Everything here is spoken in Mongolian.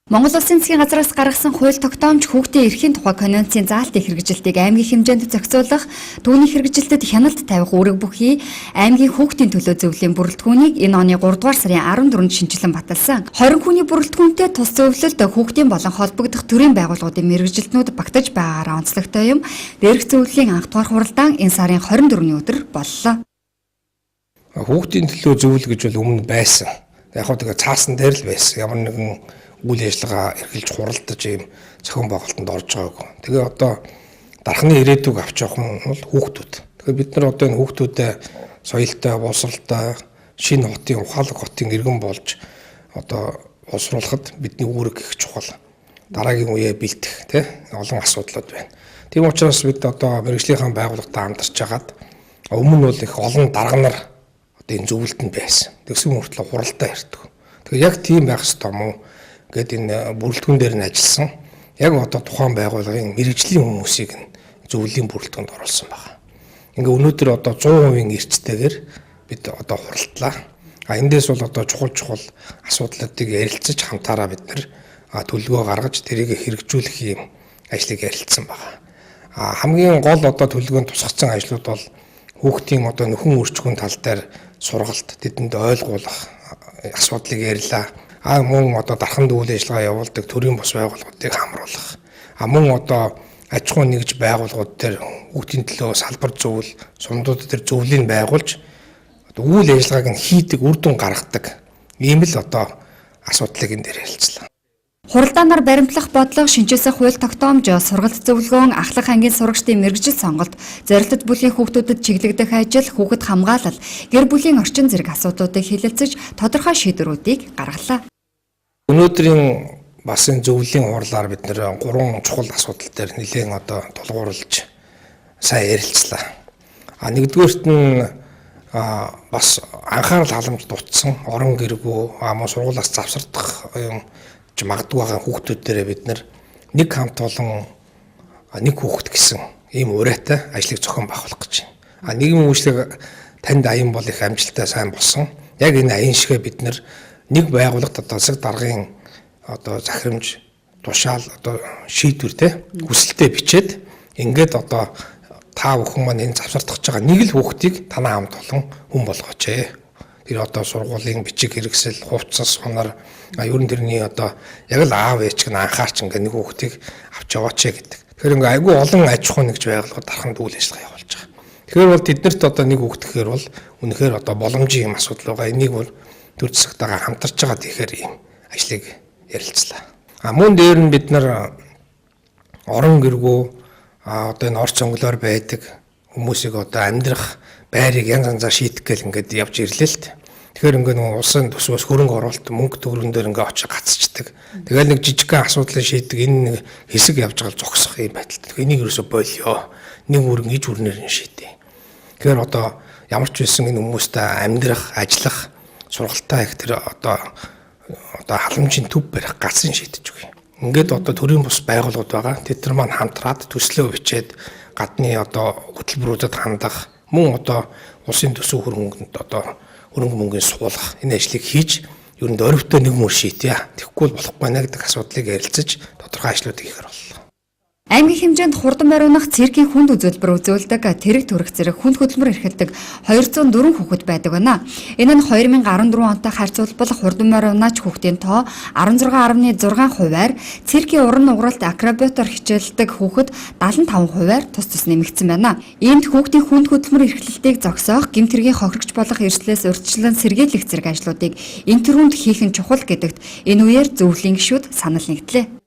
Монгол Улсын засгийн газраас гаргасан хууль тогтоомж хүүхдийн эрхийн тухай конвенцийн заалтын хэрэгжилтийг аймгийн хэмжээнд зохицуулах, түүний хэрэгжилтэд хяналт тавих үүрэг бүхий аймгийн хүүхдийн төлөө зөвлөлийн бүрэлдэхүүнийг энэ оны 3 дугаар сарын 14-нд шинжилэн баталсан. 20 хүний бүрэлдэхүүнтэй тус зөвлөлд хүүхдийн болон холбогдох төрийн байгууллагуудын мэргэжилтнүүд багтаж байгаагаараа онцлогтой юм. Дээрх зөвлөлийн анх дугаар хуралдаан энэ сарын 24-ний өдөр боллоо. Хүүхдийн төлөө зөвлөл гэж бол өмнө байсан. Яг хөө тэгээ цаасан дээр л байсан. Ямар нэгэн үйл ажиллагаа эргэлж хуралдаж ийм зохион байгуулалтанд орж байгаагүй. Тэгээ одоо дархны ирээдүг авч явах нь бол хүүхдүүд. Тэгэхээр бид нар одоо энэ хүүхдүүдэд соёлтой, боловсралтай, шинэ хотын ухаалаг хотын иргэн болж одоо боловсруулахад бидний үүрэг их чухал. Дараагийн үеэ бэлдэх олон асуудлууд байна. Тийм учраас бид одоо мэргэжлийнхаа байгууллагатай хамтарч хагаад өмнө нь бол их олон дарга нар одоо энэ зөвлөлтөнд байсан. Тэгсэн мөртлөө хуралдаа ярьдаг. Тэгээ яг тийм байх ёстой юм уу? Гэт энэ бүрэлдэхүүн дээр нь ажилласан яг одоо тухайн байгууллагын мэргэжлийн хүмүүсийг зөвлөлийн бүрэлдэхүүнд оруулсан байна. Ингээ өнөөдөр одоо 100% эрчтэйгээр бид одоо хуралдлаа. Эндээс бол одоо чухал асуудлуудыг ярилцаж хамтаараа бид нар төлөвлөгөө гаргаж тэрийг хэрэгжүүлэх юм ажлыг ярилцсан байна. Хамгийн гол одоо төлөвлөгөөнд тусгацсан ажлууд бол хүүхдийн одоо нөхөн өрчгөн тал дээр сургалт, тэдэнд ойлгуулах асуудлыг ярьлаа. Мөн одоо дархан үйл ажиллагаа явуулдаг төрийн бус байгууллагуудыг хамруулах. Мөн одоо аж ахуйн нэгж байгууллагууд дээр хүүхдийн төлөө салбар зөвлөл, сумдууд дээр зөвлөлийг байгуулж үйл ажиллагааг нь хийдэг, үр дүн гаргадаг ийм л одоо асуудлыг энэ дээр ярилцлаа. Хуралдаанаар баримтлах бодлого, шинжээсэх хууль тогтоомж, сургалт зөвлөгөөн, ахлах ангийн сурагчдын мэргэжил сонголт, зорилттой бүлгийн хүүхдүүдэд чиглэгдэх ажил, хүүхэд хамгаалал, гэр бүлийн орчин зэрэг асуудлуудыг хэлэлцэж тодорхой шийдвэрүүдийг гаргалаа. Өнөөдрийн бас энэ зөвлөлийн хурлаар бид нэр 3 чухал асуудал дээр нэлээд одоо тулгуурлаж сайн ярилцлаа. Нэгдүгээрт нь бас анхаарал халамж дутсан орон гэргүй мөн сургуулиас завсардах магадгүй байгаа хүүхдүүд дээр бид нэг хамт олон нэг хүүхэд гэсэн ийм урайтай ажлыг зохион байгуулах гэж байна. Нийгмийн үйлчлэг танд аян бол их амжилттай сайн болсон. Яг энэ аян шигээ бид нэг байгууллагт одоо засаг даргын одоо захирамж тушаал одоо шийдвэр хүсэлтэд бичээд ингээд одоо та бүхэн маань энэ завсардах байгаа нэг л хүүхдийг танаа хамт олон хүн болгооч. Тэр одоо сургуулийн бичиг хэрэгсэл, хувцас, хунар ерөн тэрний одоо яг л аав ээж гэн анхаарч ингээд нэг хүүхдийг авч яваач гэдэг. Тэгэхээр ингээд айгүй олон аж ахуйн нэгж байгууллагууд дарханд үйл ажиллагаа явуулж байгаа. Тэгэхээр бол тэднэрт одоо нэг хүүхд гэхээр бол үнэхээр одоо боломжийн юм асуудал байгаа. Энийг бол төр засагтайгаа хамтарч байгаа тэгэхээр ийм ажлыг ярилцлаа. Мөн дээр нь бид нар орон гэргүй одоо энэ орц сонголоор байдаг хүмүүсийг одоо амьдрах байрыг янз янзаар шийдэх гэл ингээд явж ирлээ л дээ. Тэгэхээр ингээд нэг улсын төсвөөс хөрөнгө оруулалт мөнгө төгрөгөн дээр ингээд очиж гацчихдаг. Тэгэл нэг жижигхэн асуудлыг шийддэг энэ нэг хэсэг явж байгаа зогсох юм байдалтай. Энийг ерөөсө болио. Нэг үргэн иж үрнээр нь шийдээ. Тэгэхээр одоо ямар ч байсан энэ хүмүүстэй амьдрах, ажиллах, сургалтаа их тэр одоо халамжийн төв барих гацсан шийдэж өгье. Ингээд одоо төрийн бус байгууллагууд байгаа. Тэд нар маань хамтраад төслөө бичээд гадны одоо хөтөлбөрүүдэд хандах, мөн одоо улсын төсөв хөрөнгөнд одоо хөрөнгө мөнгөний суулгах энэ ажлыг хийж ер нь оройтой нэг мөр шийдье. Тэгэхгүй бол болохгүй нэ гэдэг асуудлыг ярилцаж тодорхой ажлууд хийхээр боллоо. Аймгийн хэмжээнд хурдан бариунах циркийн хүнд үзүүлбэр үзүүлдэг, тэрэг төрөх зэрэг хүнд хөдөлмөр эрхэлдэг 204 хүүхэд байдаг байна. Энэ нь 2014 онтой харьцуулбал хурдан бариунаач хүүхдийн тоо 16.6%-аар, циркийн уран нугаралт акробатор хичээлдэг хүүхэд 75%-аар тус нэмэгдсэн байна. Иймд хүүхдийн хүнд хөдөлмөр эрхлэлтийг зогсоох, гэмтэргийн хохирогч болох эрсдлээс урьдчилан сэргийлэх зэрэг ажлуудыг энэ төрөнд хийх нь чухал гэдэгт энэ үеэр зөвлөлийн гишүүд санал нэгдлээ.